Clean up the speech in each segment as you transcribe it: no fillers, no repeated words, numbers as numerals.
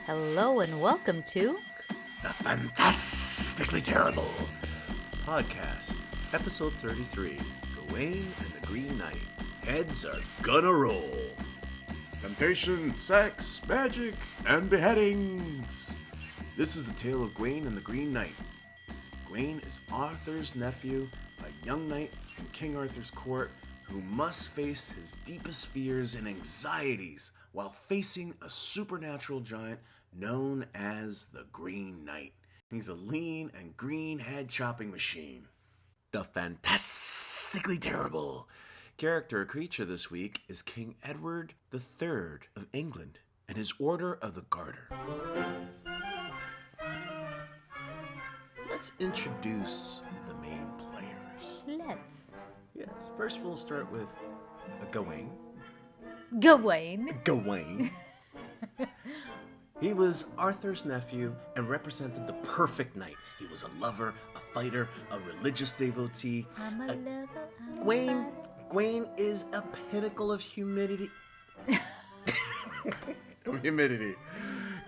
Hello and welcome to The Fantastically Terrible Podcast, Episode 33, Gawain and the Green Knight. Heads are gonna roll. Temptation, sex, magic, and beheadings. This is the tale of Gawain and the Green Knight. Gawain is Arthur's nephew, a young knight in King Arthur's court who must face his deepest fears and anxieties while facing a supernatural giant known as the Green Knight. He's a lean and green head-chopping machine. The Fantastically Terrible Character creature this week is King Edward III of England and his Order of the Garter. Let's introduce the main players. Let's Yes, first we'll start with Gawain. Gawain. He was Arthur's nephew and represented the perfect knight. He was a lover, a fighter, a religious devotee. I'm a lover. I'm a Gawain, fighter. Gawain is a pinnacle of humility.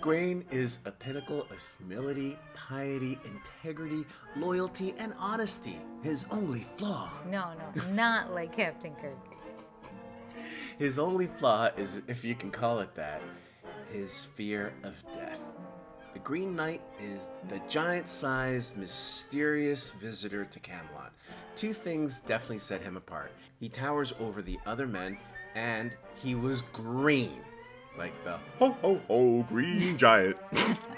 Gawain is a pinnacle of humility, piety, integrity, loyalty, and honesty. His only flaw. No, not like Captain Kirk. His only flaw is, if you can call it that, his fear of death. The Green Knight is the giant-sized, mysterious visitor to Camelot. Two things definitely set him apart. He towers over the other men, and he was green. Like the ho-ho-ho green giant.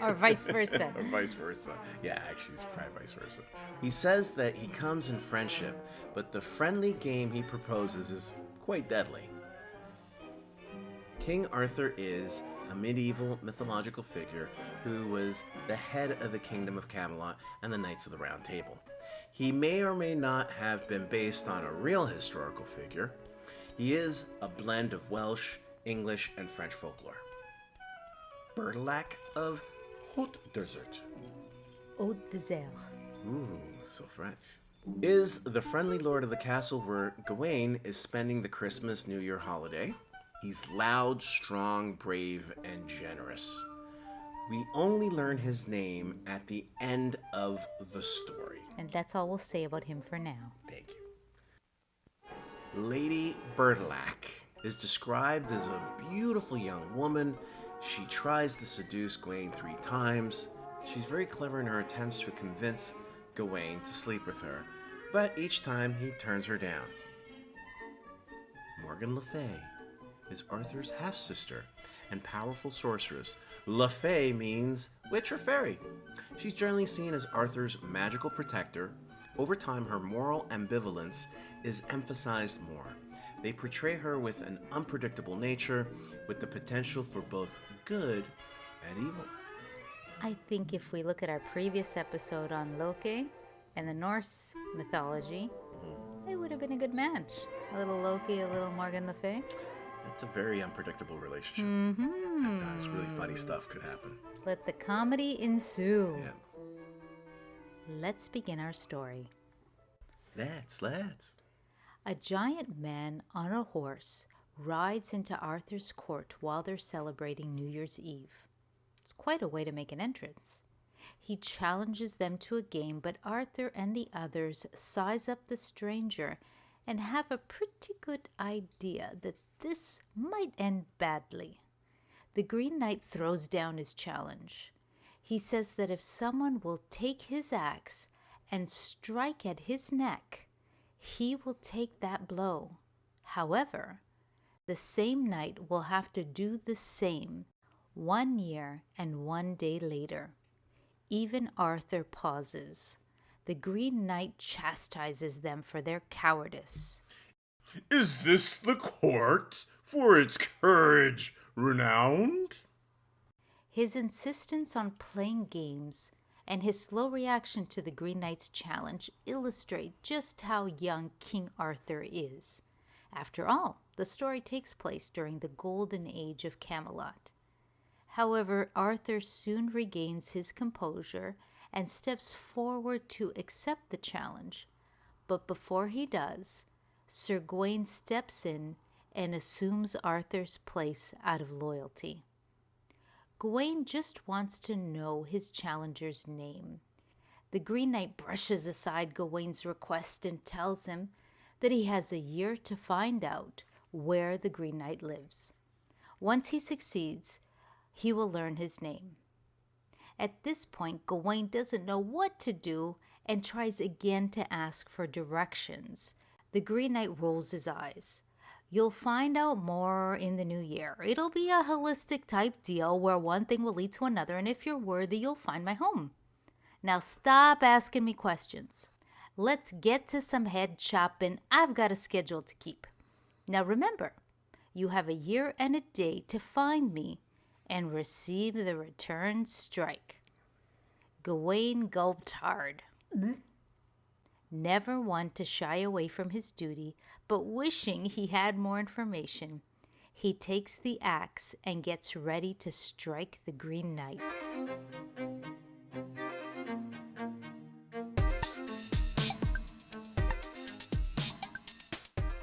Or vice versa. Or vice versa. Yeah, actually, it's probably vice versa. He says that he comes in friendship, but the friendly game he proposes is quite deadly. King Arthur is a medieval mythological figure who was the head of the Kingdom of Camelot and the Knights of the Round Table. He may or may not have been based on a real historical figure. He is a blend of Welsh, English, and French folklore. Bertilak of Hautdesert. Hautdesert. Ooh, so French. Is the friendly lord of the castle where Gawain is spending the Christmas New Year holiday. He's loud, strong, brave, and generous. We only learn his name at the end of the story. And that's all we'll say about him for now. Thank you. Lady Bertilak is described as a beautiful young woman. She tries to seduce Gawain 3 times. She's very clever in her attempts to convince Gawain to sleep with her, but each time he turns her down. MorganleFaye is Arthur's half-sister and powerful sorceress. LaFaye means witch or fairy. She's generally seen as Arthur's magical protector. Over time, her moral ambivalence is emphasized more. They portray her with an unpredictable nature, with the potential for both good and evil. I think if we look at our previous episode on Loki and the Norse mythology, it would have been a good match. A little Loki, a little Morgan-le-Fay. It's a very unpredictable relationship. At times, really funny stuff could happen. Let the comedy ensue. Yeah. Let's begin our story. Let's. A giant man on a horse rides into Arthur's court while they're celebrating New Year's Eve. It's quite a way to make an entrance. He challenges them to a game, but Arthur and the others size up the stranger and have a pretty good idea that this might end badly. The Green Knight throws down his challenge. He says that if someone will take his axe and strike at his neck, he will take that blow. However, the same knight will have to do the same 1 year and 1 day later. Even Arthur pauses. The Green Knight chastises them for their cowardice. Is this the court for its courage renowned? His insistence on playing games and his slow reaction to the Green Knight's challenge illustrate just how young King Arthur is. After all, the story takes place during the golden age of Camelot. However, Arthur soon regains his composure and steps forward to accept the challenge. But before he does, Sir Gawain steps in and assumes Arthur's place out of loyalty. Gawain just wants to know his challenger's name. The Green Knight brushes aside Gawain's request and tells him that he has a year to find out where the Green Knight lives. Once he succeeds, he will learn his name. At this point, Gawain doesn't know what to do and tries again to ask for directions. The Green Knight rolls his eyes. You'll find out more in the new year. It'll be a holistic type deal where one thing will lead to another, and if you're worthy, you'll find my home. Now stop asking me questions. Let's get to some head chopping. I've got a schedule to keep. Now remember, you have a year and a day to find me and receive the return strike. Gawain gulped hard. Never one to shy away from his duty, but wishing he had more information, he takes the axe and gets ready to strike the Green Knight.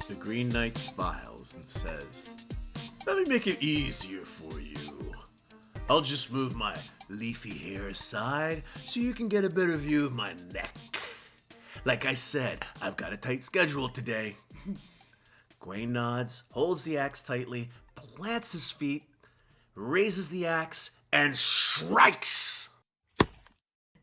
The Green Knight smiles and says, "Let me make it easier for you. I'll just move my leafy hair aside so you can get a better view of my neck. Like I said, I've got a tight schedule today." Gawain nods, holds the axe tightly, plants his feet, raises the axe, and strikes.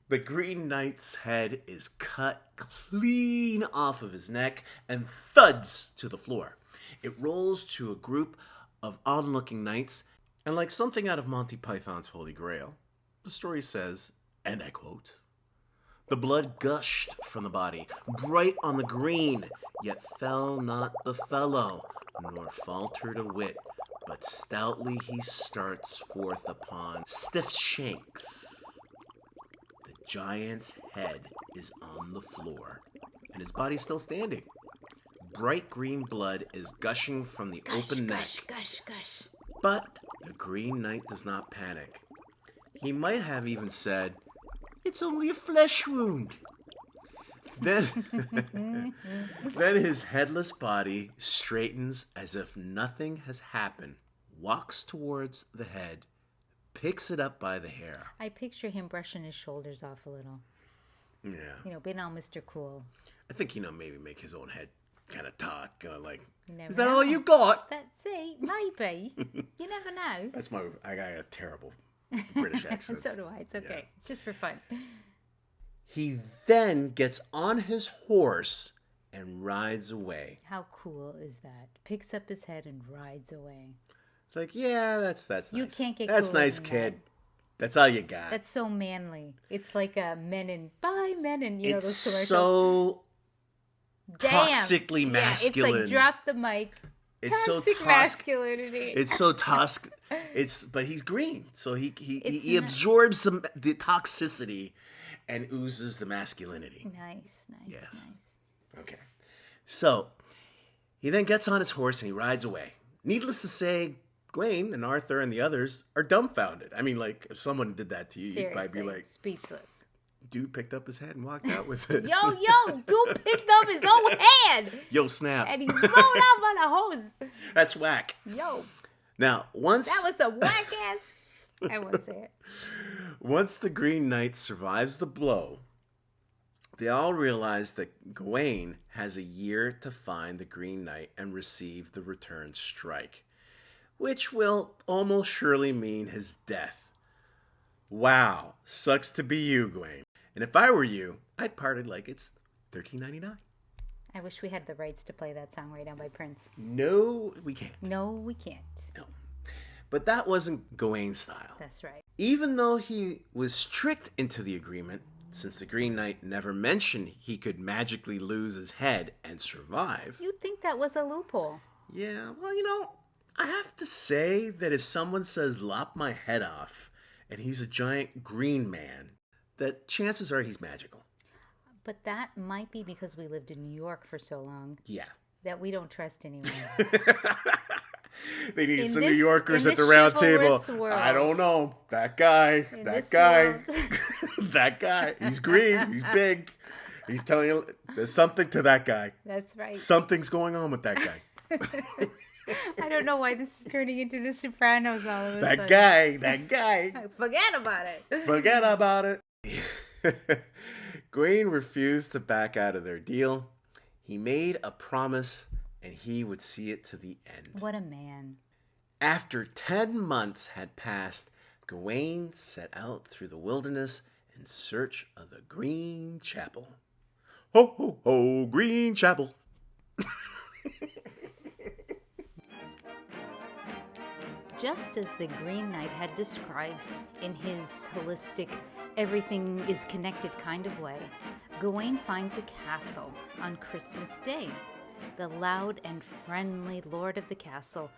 The Green Knight's head is cut clean off of his neck and thuds to the floor. It rolls to a group of onlooking knights, and like something out of Monty Python's Holy Grail, the story says, and I quote, "The blood gushed from the body, bright on the green, yet fell not the fellow, nor faltered a whit, but stoutly he starts forth upon stiff shanks. The giant's head is on the floor, and his body still standing. Bright green blood is gushing from the open neck. Gush. But the Green Knight does not panic. He might have even said, 'It's only a flesh wound.' Then his headless body straightens as if nothing has happened, walks towards the head, picks it up by the hair." I picture him brushing his shoulders off a little. Yeah. Being all Mr. Cool. I think, maybe make his own head kind of talk. Like, You never "Is that know. all you got?" That's it. Maybe. You never know. I got a terrible British accent. So do I. It's okay. Yeah. It's just for fun. He then gets on his horse and rides away. How cool is that? Picks up his head and rides away. It's like, yeah, that's nice. You can't get That's cooler nice, than kid. that. That's all you got. That's so manly. It's like Menon. Bye, Menon. It's those commercials. so Damn. toxically masculine. Yeah, it's like drop the mic. It's Toxic so masculinity. It's so toxic. But he's green, so he It's absorbs the toxicity and oozes the masculinity. Nice. Yes. Nice. Okay. So he then gets on his horse and he rides away. Needless to say, Gawain and Arthur and the others are dumbfounded. I mean, like, if someone did that to you, Seriously, you'd probably be like, speechless. dude picked up his head and walked out with it. Yo, dude picked up his own head. Yo, snap. And he rode off on a hose. That's whack. Yo. Now, once... That was a whack ass. I won't say it. Once the Green Knight survives the blow, they all realize that Gawain has a year to find the Green Knight and receive the return strike, which will almost surely mean his death. Wow, sucks to be you, Gawain. And if I were you, I'd party like it's $13.99. I wish we had the rights to play that song right now by Prince. No, we can't. No, we can't. No. But that wasn't Gawain's style. That's right. Even though he was tricked into the agreement, since the Green Knight never mentioned he could magically lose his head and survive. You'd think that was a loophole. Yeah, well, I have to say that if someone says, "Lop my head off," and he's a giant green man, that chances are he's magical. But that might be because we lived in New York for so long. Yeah. That we don't trust anyone. They needed some New Yorkers at the round table. World, I don't know. That guy. That guy. He's green. He's big. He's telling you there's something to that guy. That's right. Something's going on with that guy. I don't know why this is turning into The Sopranos all of a sudden. That guy. Forget about it. Forget about it. Gawain refused to back out of their deal. He made a promise and he would see it to the end. What a man. After 10 months had passed, Gawain set out through the wilderness in search of the Green Chapel. Ho, ho, ho, Green Chapel. Just as the Green Knight had described in his holistic, everything is connected kind of way, Gawain finds a castle on Christmas Day. The loud and friendly lord of the castle,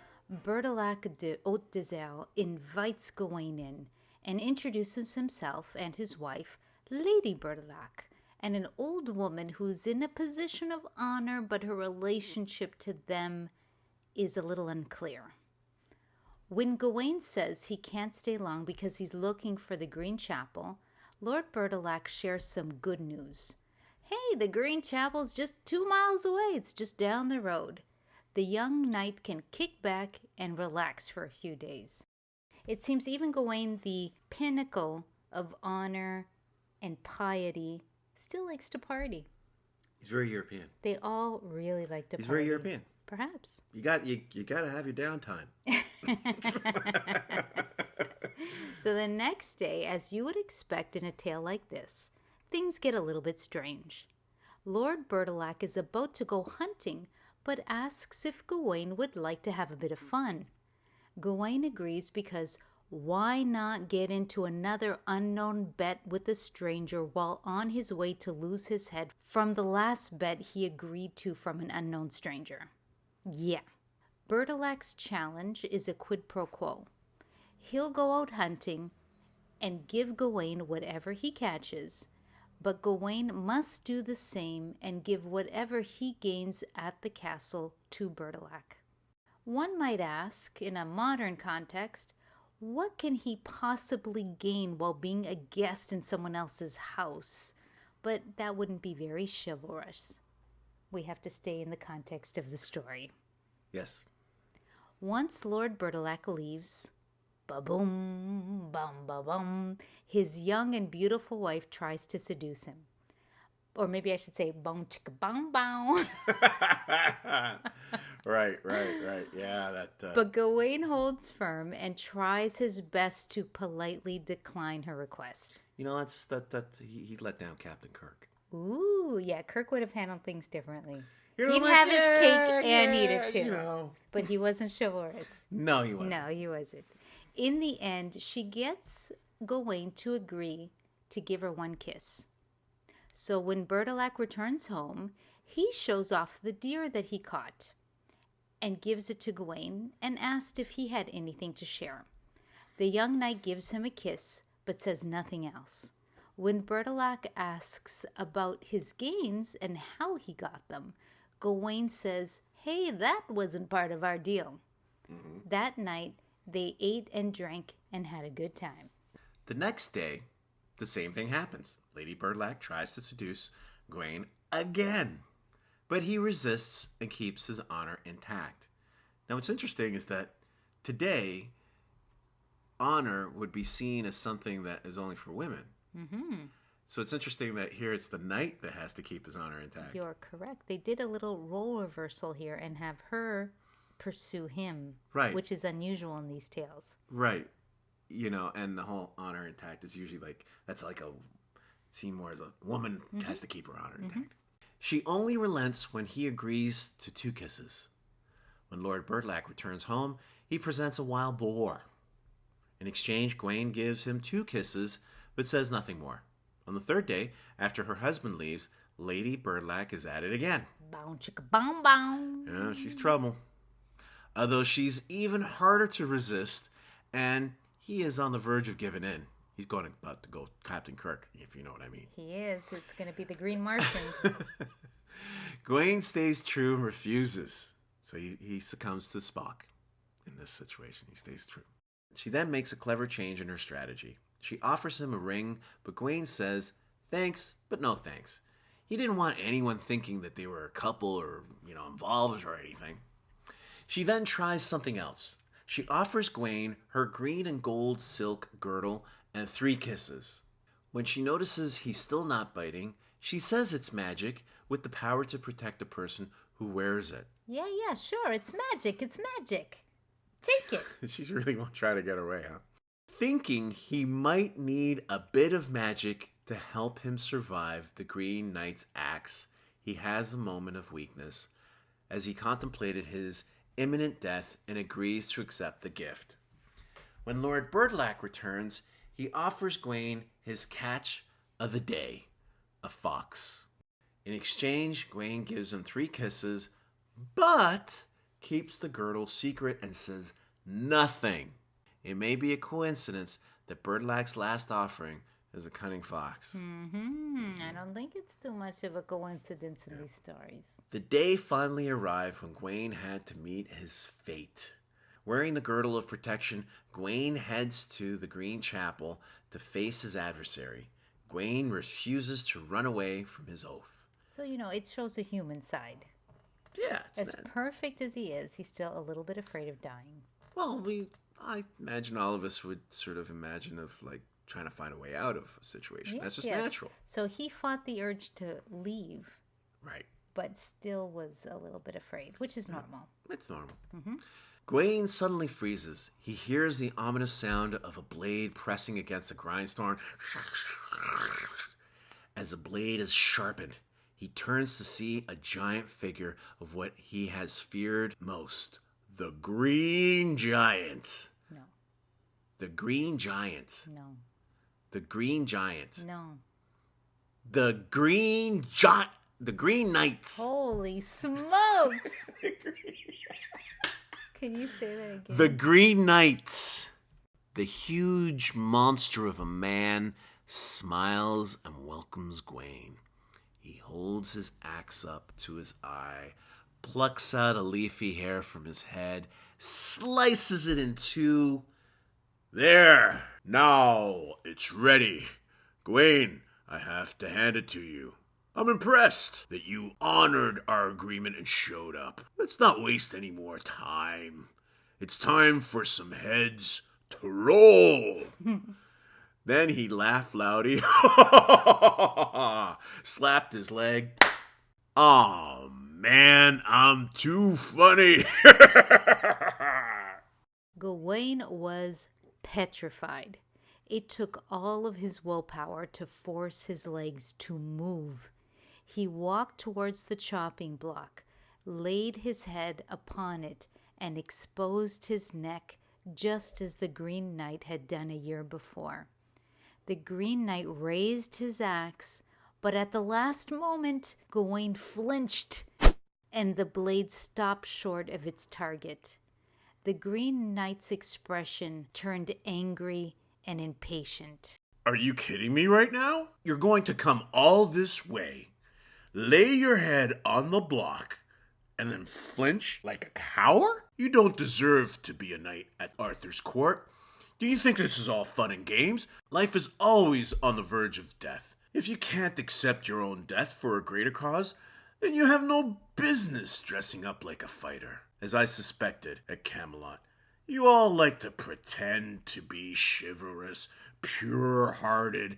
Bertilak of Hautdesert, invites Gawain in and introduces himself and his wife, Lady Bertilak, and an old woman who's in a position of honor, but her relationship to them is a little unclear. When Gawain says he can't stay long because he's looking for the Green Chapel, Lord Bertilak shares some good news. Hey, the Green Chapel's just 2 miles away. It's just down the road. The young knight can kick back and relax for a few days. It seems even Gawain, the pinnacle of honor and piety, still likes to party. He's very European. They all really like to party. He's very European. Perhaps. You got to have your downtime. So the next day, as you would expect in a tale like this, things get a little bit strange. Lord Bertilak is about to go hunting, but asks if Gawain would like to have a bit of fun. Gawain agrees because why not get into another unknown bet with a stranger while on his way to lose his head from the last bet he agreed to from an unknown stranger? Yeah. Bertilak's challenge is a quid pro quo. He'll go out hunting and give Gawain whatever he catches, but Gawain must do the same and give whatever he gains at the castle to Bertilak. One might ask, in a modern context, what can he possibly gain while being a guest in someone else's house? But that wouldn't be very chivalrous. We have to stay in the context of the story. Yes. Once Lord Bertilak leaves, ba-boom, bum, ba-bum, his young and beautiful wife tries to seduce him. Or maybe I should say, bong chicka bong bong. Right. Yeah, that. But Gawain holds firm and tries his best to politely decline her request. You know, he let down Captain Kirk. Ooh, yeah, Kirk would have handled things differently. He'd have his cake and eat it too. You know. But he wasn't chivalrous. No, he wasn't. No, he wasn't. In the end, she gets Gawain to agree to give her one kiss. So when Bertilak returns home, he shows off the deer that he caught and gives it to Gawain and asked if he had anything to share. The young knight gives him a kiss, but says nothing else. When Bertilak asks about his gains and how he got them, Gawain says, hey, that wasn't part of our deal. Mm-hmm. That night, they ate and drank and had a good time. The next day, the same thing happens. Lady Bertilak tries to seduce Gawain again, but he resists and keeps his honor intact. Now, what's interesting is that today, honor would be seen as something that is only for women. Mm-hmm. So it's interesting that here it's the knight that has to keep his honor intact. You're correct. They did a little role reversal here and have her pursue him, right? Which is unusual in these tales. Right. You know, and the whole honor intact is usually that's like seen more as a woman has to keep her honor intact. Mm-hmm. She only relents when he agrees to 2 kisses. When Lord Bertilak returns home, he presents a wild boar. In exchange, Gawain gives him 2 kisses, but says nothing more. On the 3rd day, after her husband leaves, Lady Bertilak is at it again. Bow chicka bow bow. Yeah, she's trouble. Although she's even harder to resist, and he is on the verge of giving in. He's about to go Captain Kirk, if you know what I mean. He is. It's going to be the Green Martian. Gawain stays true and refuses. So he succumbs to Spock in this situation. He stays true. She then makes a clever change in her strategy. She offers him a ring, but Gawain says, thanks, but no thanks. He didn't want anyone thinking that they were a couple or, involved or anything. She then tries something else. She offers Gawain her green and gold silk girdle and 3 kisses. When she notices he's still not biting, she says it's magic with the power to protect a person who wears it. Yeah, sure. It's magic. It's magic. Take it. She's really going to try to get away, huh? Thinking he might need a bit of magic to help him survive the Green Knight's axe, he has a moment of weakness as he contemplated his imminent death and agrees to accept the gift. When Lord Bertilak returns, he offers Gawain his catch of the day, a fox. In exchange, Gawain gives him 3 kisses, but keeps the girdle secret and says nothing. It may be a coincidence that Bertilak's last offering is a cunning fox. I don't think it's too much of a coincidence in these stories. The day finally arrived when Gawain had to meet his fate. Wearing the girdle of protection, Gawain heads to the Green Chapel to face his adversary. Gawain refuses to run away from his oath. So, it shows a human side. Yeah. As perfect as he is, he's still a little bit afraid of dying. Well, I imagine all of us would sort of imagine of like trying to find a way out of a situation. Yes, That's just natural. So he fought the urge to leave. Right. But still was a little bit afraid, which is normal. It's normal. Gawain suddenly freezes. He hears the ominous sound of a blade pressing against a grindstone. As the blade is sharpened, he turns to see a giant figure of what he has feared most. The Green Giant. No. The Green Giant. No. The Green Giant. No. The Green Giant. The Green Knights. Holy smokes! Can you say that again? The Green Knights. The huge monster of a man smiles and welcomes Gawain. He holds his axe up to his eye, plucks out a leafy hair from his head, slices it in 2. There! Now it's ready. Gawain, I have to hand it to you. I'm impressed that you honored our agreement and showed up. Let's not waste any more time. It's time for some heads to roll. Then he laughed loudly, slapped his leg. Oh, man, I'm too funny. Gawain was petrified. It took all of his willpower to force his legs to move. He walked towards the chopping block, laid his head upon it, and exposed his neck just as the Green Knight had done a year before. The Green Knight raised his axe, but at the last moment, Gawain flinched, and the blade stopped short of its target. The Green Knight's expression turned angry and impatient. Are you kidding me right now? You're going to come all this way, lay your head on the block, and then flinch like a coward? You don't deserve to be a knight at Arthur's court. Do you think this is all fun and games? Life is always on the verge of death. If you can't accept your own death for a greater cause, then you have no business dressing up like a fighter. As I suspected at Camelot, you all like to pretend to be chivalrous, pure-hearted,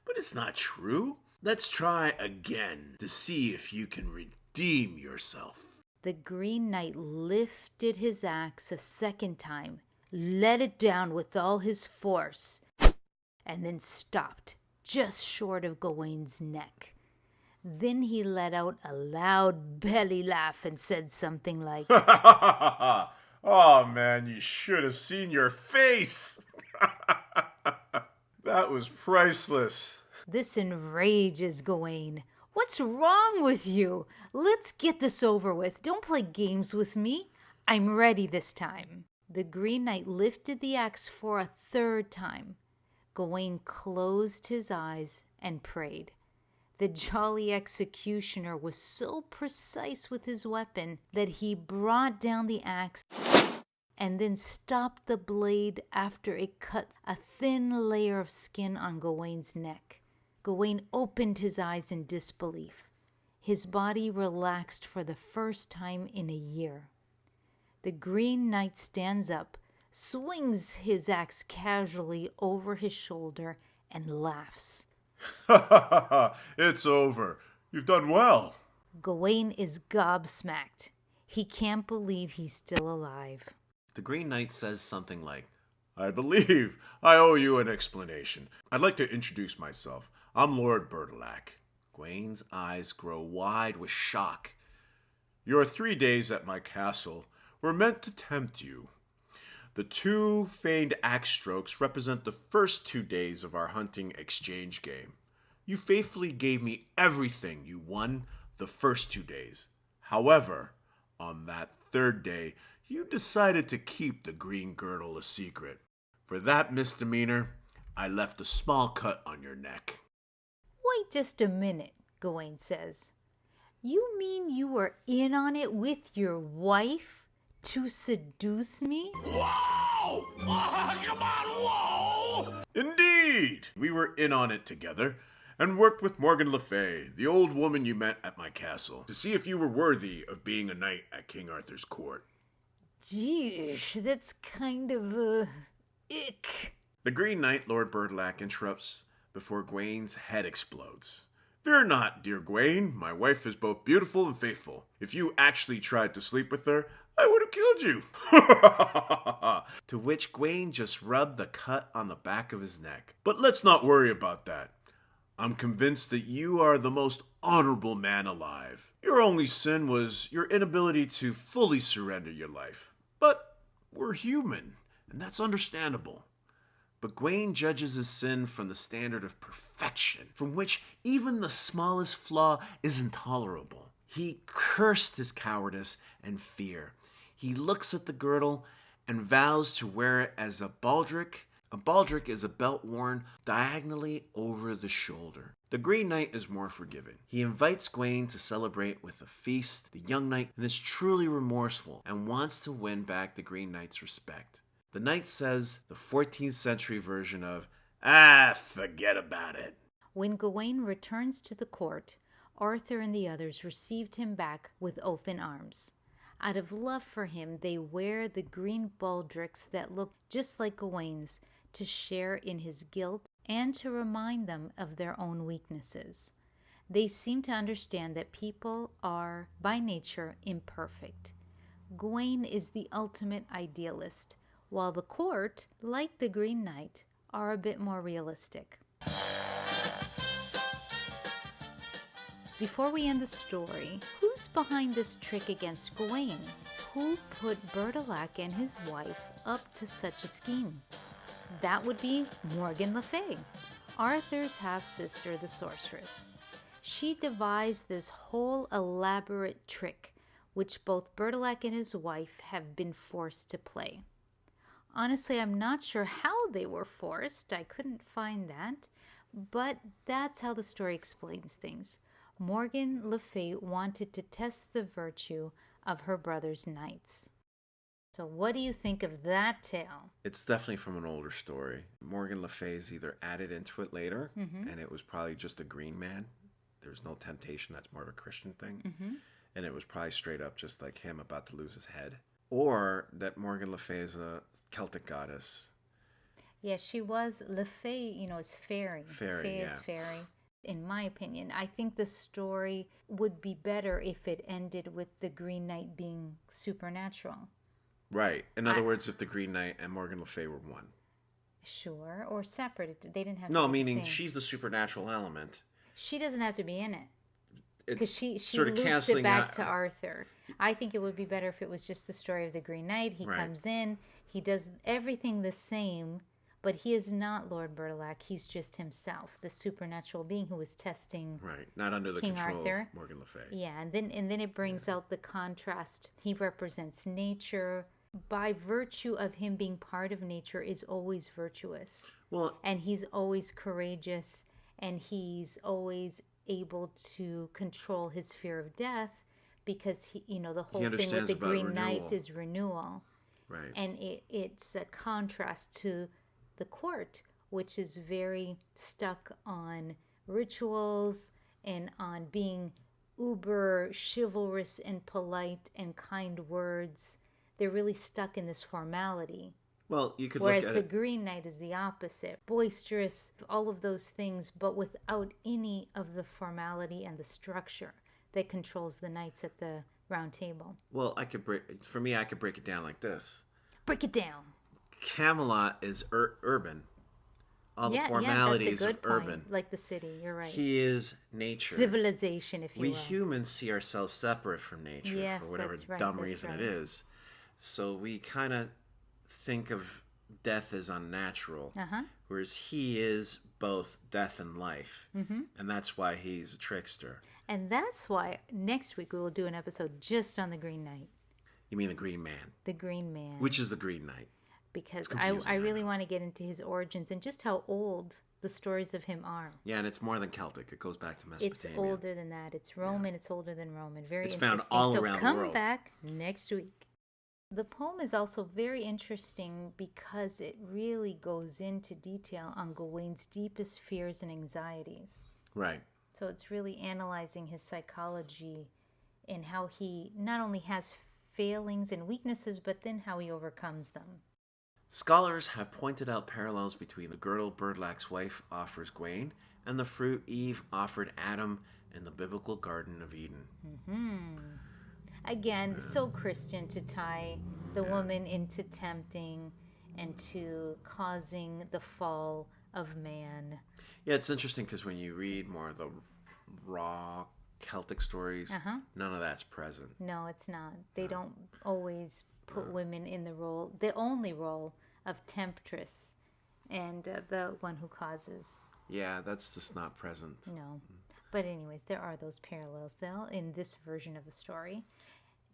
but it's not true. Let's try again to see if you can redeem yourself. The Green Knight lifted his axe a second time, let it down with all his force, and then stopped just short of Gawain's neck. Then he let out a loud belly laugh and said something like, Oh man, you should have seen your face. That was priceless. This enrages Gawain. What's wrong with you? Let's get this over with. Don't play games with me. I'm ready this time. The Green Knight lifted the axe for a 3rd time. Gawain closed his eyes and prayed. The jolly executioner was so precise with his weapon that he brought down the axe and then stopped the blade after it cut a thin layer of skin on Gawain's neck. Gawain opened his eyes in disbelief. His body relaxed for the first time in a year. The Green Knight stands up, swings his axe casually over his shoulder, and laughs. Ha ha ha ha! It's over. You've done well. Gawain is gobsmacked. He can't believe he's still alive. The Green Knight says something like, I believe I owe you an explanation. I'd like to introduce myself. I'm Lord Bertilak. Gawain's eyes grow wide with shock. Your 3 days at my castle were meant to tempt you. The 2 feigned axe strokes represent the first 2 days of our hunting exchange game. You faithfully gave me everything you won the first 2 days. However, on that 3rd day, you decided to keep the green girdle a secret. For that misdemeanor, I left a small cut on your neck. Wait just a minute, Gawain says. You mean you were in on it with your wife to seduce me? Wow! Come on, whoa! Indeed! We were in on it together and worked with MorganleFaye, the old woman you met at my castle, to see if you were worthy of being a knight at King Arthur's court. Geesh, that's kind of, ick. The Green Knight, Lord Bertilak, interrupts before Gawain's head explodes. Fear not, dear Gawain. My wife is both beautiful and faithful. If you actually tried to sleep with her, I would have killed you. To which Gawain just rubbed the cut on the back of his neck. But let's not worry about that. I'm convinced that you are the most honorable man alive. Your only sin was your inability to fully surrender your life. But we're human, and that's understandable. But Gawain judges his sin from the standard of perfection, from which even the smallest flaw is intolerable. He cursed his cowardice and fear. He looks at the girdle and vows to wear it as a baldric. A baldric is a belt worn diagonally over the shoulder. The Green Knight is more forgiving. He invites Gawain to celebrate with a feast. The young knight is truly remorseful and wants to win back the Green Knight's respect. The knight says the 14th century version of, forget about it. When Gawain returns to the court, Arthur and the others received him back with open arms. Out of love for him, they wear the green baldricks that look just like Gawain's to share in his guilt and to remind them of their own weaknesses. They seem to understand that people are, by nature, imperfect. Gawain is the ultimate idealist, while the court, like the Green Knight, are a bit more realistic. Before we end the story, who's behind this trick against Gawain? Who put Bertilak and his wife up to such a scheme? That would be MorganleFaye, Arthur's half-sister, the sorceress. She devised this whole elaborate trick, which both Bertilak and his wife have been forced to play. Honestly, I'm not sure how they were forced. I couldn't find that. But that's how the story explains things. MorganleFaye wanted to test the virtue of her brother's knights. So what do you think of that tale? It's definitely from an older story. MorganleFaye's either added into it later, and it was probably just a green man. There was no temptation. That's more of a Christian thing. And it was probably straight up just like him about to lose his head. Or that MorganleFaye is a Celtic goddess. Yeah, she was. LeFaye, is fairy. Fairy, is fairy. In my opinion, I think the story would be better if it ended with the Green Knight being supernatural. Right. In other words, if the Green Knight and MorganleFaye were one. Sure, or separate. They didn't have to No, be meaning the same. she's the supernatural element. She doesn't have to be in it. Because she sort of loops it back that to Arthur. I think it would be better if it was just the story of the Green Knight. He comes in, he does everything the same, but he is not Lord Bertilak. He's just himself, the supernatural being who was testing not under the King control Arthur. of MorganleFaye. Yeah, and then it brings out the contrast. He represents nature. By virtue of him being part of nature is always virtuous. Well, and he's always courageous, and he's always able to control his fear of death because the whole thing with the Green Knight is renewal. Right. And it's a contrast to the court, which is very stuck on rituals and on being uber chivalrous and polite and kind words. they're really stuck in this formality. Well, you could Whereas look at the it. Green Knight is the opposite. Boisterous, all of those things, but without any of the formality and the structure that controls the knights at the round table. Well, I could break it down like this. Break it down. Camelot is urban. All the That's a formalities good of point. urban. Like the city, you're right. He is nature. Civilization, if you We will. humans see ourselves separate from nature Yes, for whatever that's right, dumb that's reason right. it is. So we kind of think of death as unnatural, whereas he is both death and life. And that's why he's a trickster. And that's why next week we will do an episode just on the Green Knight. You mean the Green Man? The Green Man. Which is the Green Knight? Because confusing, I really want to get into his origins and just how old the stories of him are. Yeah, and it's more than Celtic. It goes back to Mesopotamia. It's older than that. It's Roman. Yeah. It's older than Roman. Very it's interesting. Found all so around the come world. back next week. The poem is also very interesting because it really goes into detail on Gawain's deepest fears and anxieties. Right. So it's really analyzing his psychology and how he not only has failings and weaknesses, but then how he overcomes them. Scholars have pointed out parallels between the girdle Bertilak's wife offers Gawain and the fruit Eve offered Adam in the biblical Garden of Eden. Again, so Christian to tie the woman into tempting and to causing the fall of man. Yeah, it's interesting because when you read more of the raw Celtic stories, none of that's present. No, it's not. They don't always put women in the only role of temptress and the one who causes. Yeah, that's just not present. No. But anyways, there are those parallels though in this version of the story.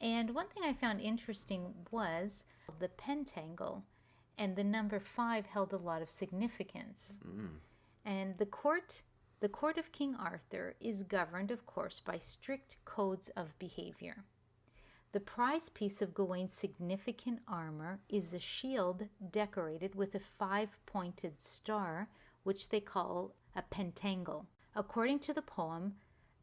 And one thing I found interesting was the pentangle, and the number 5 held a lot of significance. And the court of King Arthur is governed, of course, by strict codes of behavior. The prize piece of Gawain's significant armor is a shield decorated with a 5-pointed star, which they call a pentangle. According to the poem,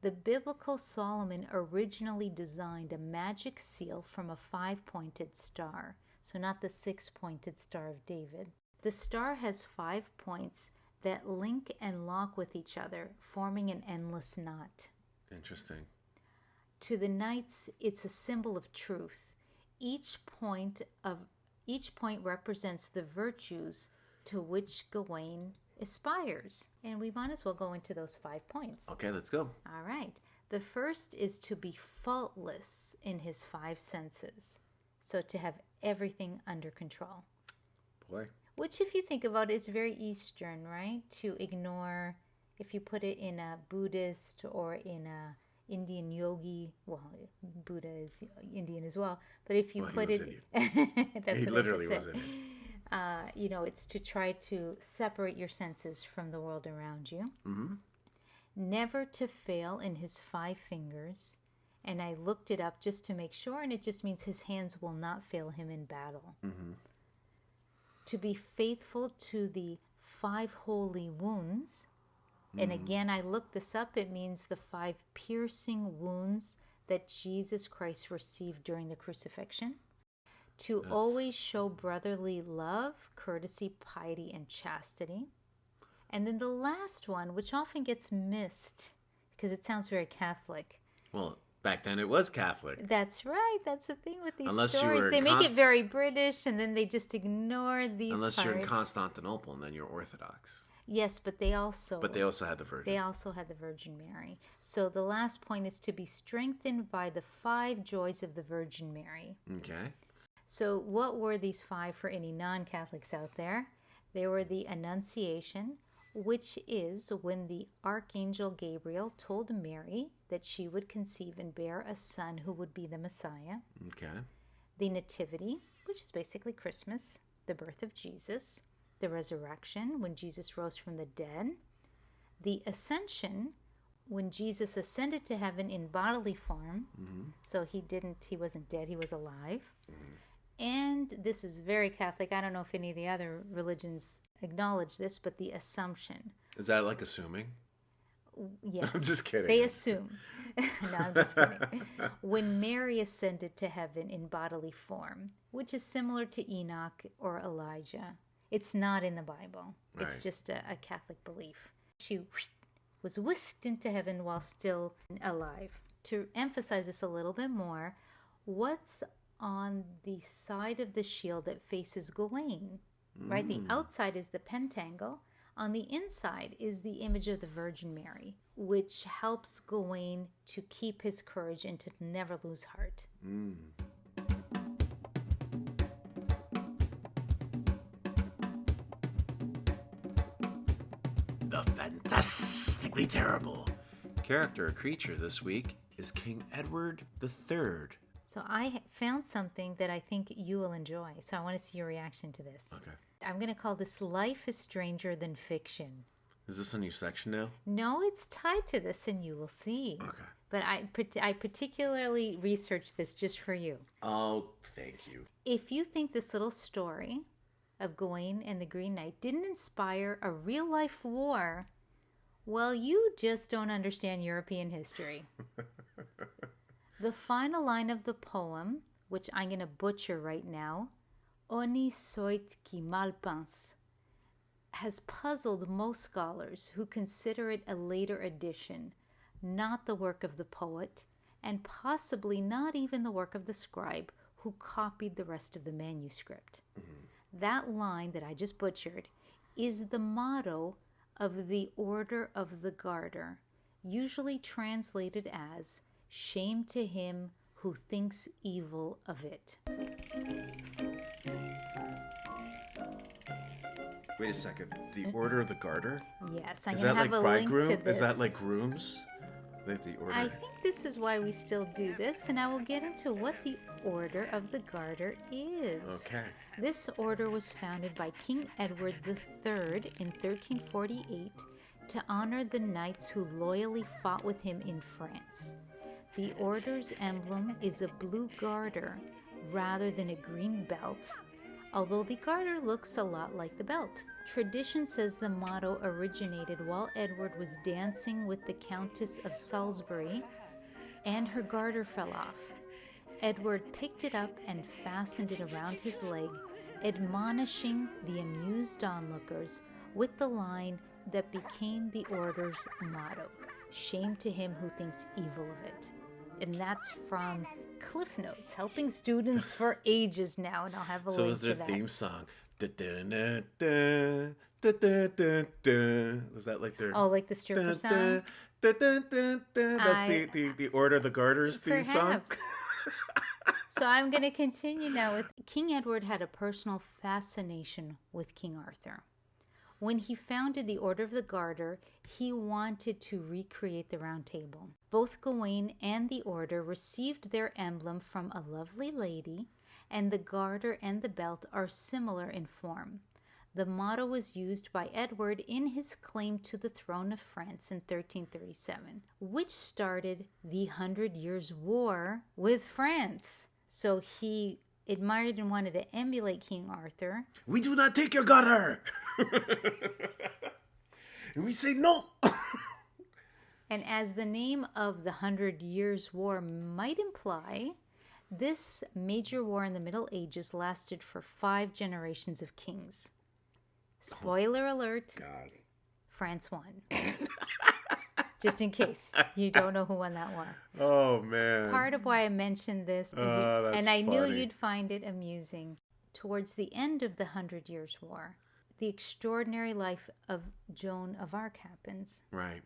the biblical Solomon originally designed a magic seal from a 5-pointed star, so not the 6-pointed Star of David. The star has 5 points that link and lock with each other, forming an endless knot. Interesting. To the knights, it's a symbol of truth. Each point represents the virtues to which Gawain aspires. And we might as well go into those 5 points. Okay, let's go. All right. The first is to be faultless in his 5 senses. So to have everything under control. Boy. Which, if you think about it, is very Eastern, right? To ignore, if you put it in a Buddhist or in a Indian yogi, well, Buddha is Indian as well, but if you put it, that's he what literally I just was said. Indian. It's to try to separate your senses from the world around you. Never to fail in his 5 fingers. And I looked it up just to make sure, and it just means his hands will not fail him in battle. To be faithful to the 5 holy wounds. And again, I looked this up. It means the 5 piercing wounds that Jesus Christ received during the crucifixion. To always show brotherly love, courtesy, piety, and chastity. And then the last one, which often gets missed because it sounds very Catholic. Well, back then it was Catholic. That's right. That's the thing with these Unless stories. They make it very British, and then they just ignore these Unless parts. you're in Constantinople, and then you're Orthodox. Yes, but they also had the Virgin. They also had the Virgin Mary. So the last point is to be strengthened by the 5 joys of the Virgin Mary. Okay. So what were these 5 for any non-Catholics out there? They were the Annunciation, which is when the Archangel Gabriel told Mary that she would conceive and bear a son who would be the Messiah. Okay. The Nativity, which is basically Christmas, the birth of Jesus. The Resurrection, when Jesus rose from the dead. The Ascension, when Jesus ascended to heaven in bodily form. So he wasn't dead, he was alive. And this is very Catholic. I don't know if any of the other religions acknowledge this, but the Assumption. Is that like assuming? Yes. I'm just kidding. They assume. No, I'm just kidding. When Mary ascended to heaven in bodily form, which is similar to Enoch or Elijah. It's not in the Bible. Right. It's just a Catholic belief. She was whisked into heaven while still alive. To emphasize this a little bit more, what's on the side of the shield that faces Gawain? Right? The outside is the pentacle. On the inside is the image of the Virgin Mary, which helps Gawain to keep his courage and to never lose heart. The Fantastically Terrible Character or creature this week is King Edward III. So I found something that I think you will enjoy. So I want to see your reaction to this. Okay. I'm going to call this Life is Stranger Than Fiction. Is this a new section now? No, it's tied to this and you will see. Okay. But I particularly researched this just for you. Oh, thank you. If you think this little story of Gawain and the Green Knight didn't inspire a real-life war, well, you just don't understand European history. The final line of the poem, which I'm going to butcher right now, Oni soit qui mal pense, has puzzled most scholars who consider it a later edition, not the work of the poet, and possibly not even the work of the scribe who copied the rest of the manuscript. That line that I just butchered is the motto of the Order of the Garter, usually translated as "Shame to him who thinks evil of it." Wait a second. The Order of the Garter? Yes, I'm Is going that to have like a link bridegroom? to this. Is that like grooms? Like the order? I think this is why we still do this, and I will get into what the Order of the Garter is. Okay. This order was founded by King Edward III in 1348 to honor the knights who loyally fought with him in France. The order's emblem is a blue garter rather than a green belt, although the garter looks a lot like the belt. Tradition says the motto originated while Edward was dancing with the Countess of Salisbury and her garter fell off. Edward picked it up and fastened it around his leg, admonishing the amused onlookers with the line that became the order's motto, "Shame to him who thinks evil of it." And that's from Cliff Notes, helping students for ages now, and I'll have a So link is to their that. theme song? Was that like their... Oh, like the stripper song? That's the Order of the Garters theme song? Perhaps. So I'm going to continue now with King Edward had a personal fascination with King Arthur. When he founded the Order of the Garter, he wanted to recreate the Round Table. Both Gawain and the Order received their emblem from a lovely lady, and the garter and the belt are similar in form. The motto was used by Edward in his claim to the throne of France in 1337, which started the 100 Years' War with France. So he admired and wanted to emulate King Arthur. We do not take your garter! And we say no! And as the name of the 100 Years' War might imply, this major war in the Middle Ages lasted for 5 generations of kings. Spoiler alert, God. France won. Just in case you don't know who won that war. Oh, man. Part of why I mentioned this, that's and I knew funny. you'd find it amusing, towards the end of the 100 Years' War, the extraordinary life of Joan of Arc happens. Right.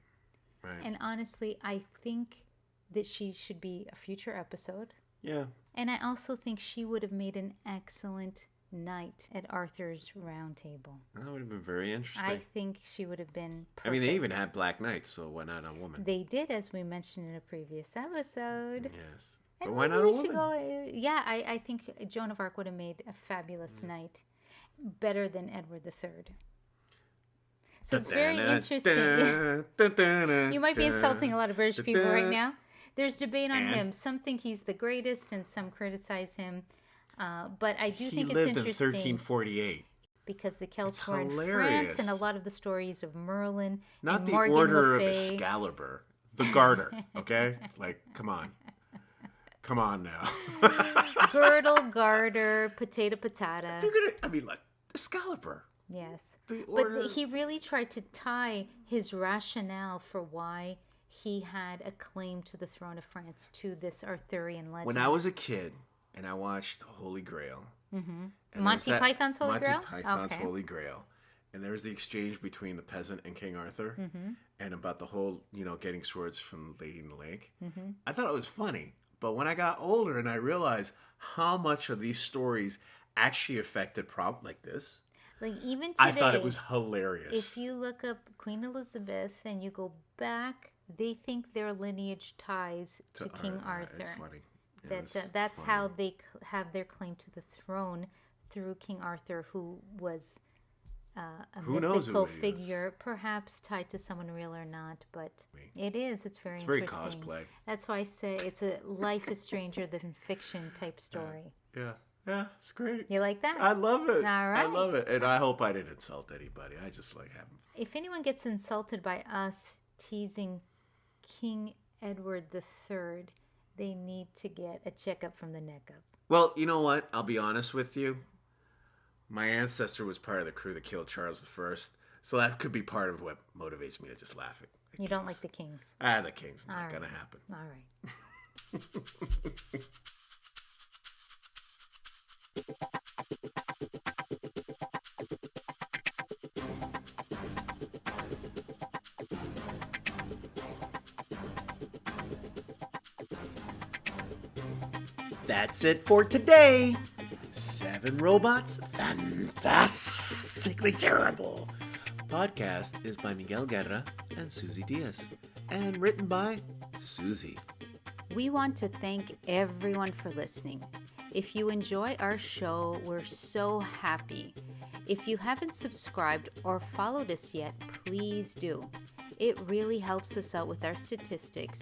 And honestly, I think that she should be a future episode. Yeah. And I also think she would have made an excellent knight at Arthur's Round Table. That would have been very interesting. I think she would have been perfect. I mean, they even had black knights, so why not a woman? They did, as we mentioned in a previous episode. Yes. And But why maybe not a we woman? should go. Yeah, I think Joan of Arc would have made a fabulous knight, better than Edward III. So it's very interesting. You might be insulting a lot of British people right now. There's debate on him. Some think he's the greatest, and some criticize him. But I do He think it's lived in interesting 1348. because the Celts It's were in hilarious. France, and a lot of the stories of Merlin Not and the Morgan Order Le of Fay. Excalibur. The Garter, okay? Like, come on. Come on now. Girdle, garter, potato, patata. Like, the scalloper. Yes. But he really tried to tie his rationale for why he had a claim to the throne of France to this Arthurian legend. When I was a kid and I watched Holy Grail. Mm-hmm. Monty Python's Holy Grail? Monty Python's Holy Grail. And there was the exchange between the peasant and King Arthur, and about the whole, getting swords from Lady in the Lake. I thought it was funny, but when I got older and I realized how much of these stories actually affected problems like this, like even today, I thought it was hilarious. If you look up Queen Elizabeth and you go back, they think their lineage ties to King Arthur. It's funny. That's how they have their claim to the throne through King Arthur, who was a mythical figure, perhaps tied to someone real or not, but it is. It's very interesting. It's very cosplay. That's why I say it's a life is stranger than fiction type story. Yeah, it's great. You like that? I love it. All right. I love it. And I hope I didn't insult anybody. I just like having fun. If anyone gets insulted by us teasing King Edward III, they need to get a checkup from the neck up. Well, you know what? I'll be honest with you. My ancestor was part of the crew that killed Charles I, so that could be part of what motivates me to just laugh at you kings. Don't like the kings? The king's not going to happen. All right. That's it for today. 7Robots, Fantastically Terrible. Podcast is by Miguel Guerra and Suzy Diaz, and written by Suzy. We want to thank everyone for listening. If you enjoy our show, we're so happy. If you haven't subscribed or followed us yet, please do. It really helps us out with our statistics.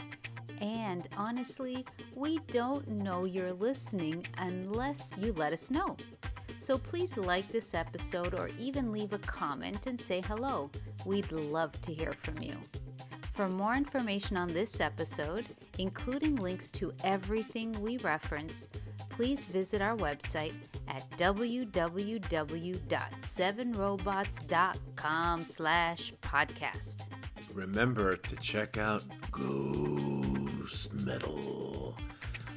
And honestly, we don't know you're listening unless you let us know. So please like this episode or even leave a comment and say hello. We'd love to hear from you. For more information on this episode, including links to everything we reference, please visit our website at www.7robots.com/podcast. Remember to check out Ghost Metal,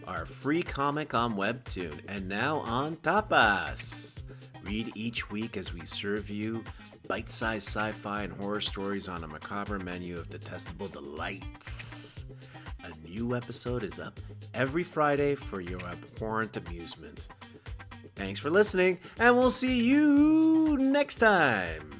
our free comic on Webtoon and now on Tapas. Read each week as we serve you bite-sized sci-fi and horror stories on a macabre menu of detestable delights. A new episode is up every Friday for your abhorrent amusement. Thanks for listening, and we'll see you next time.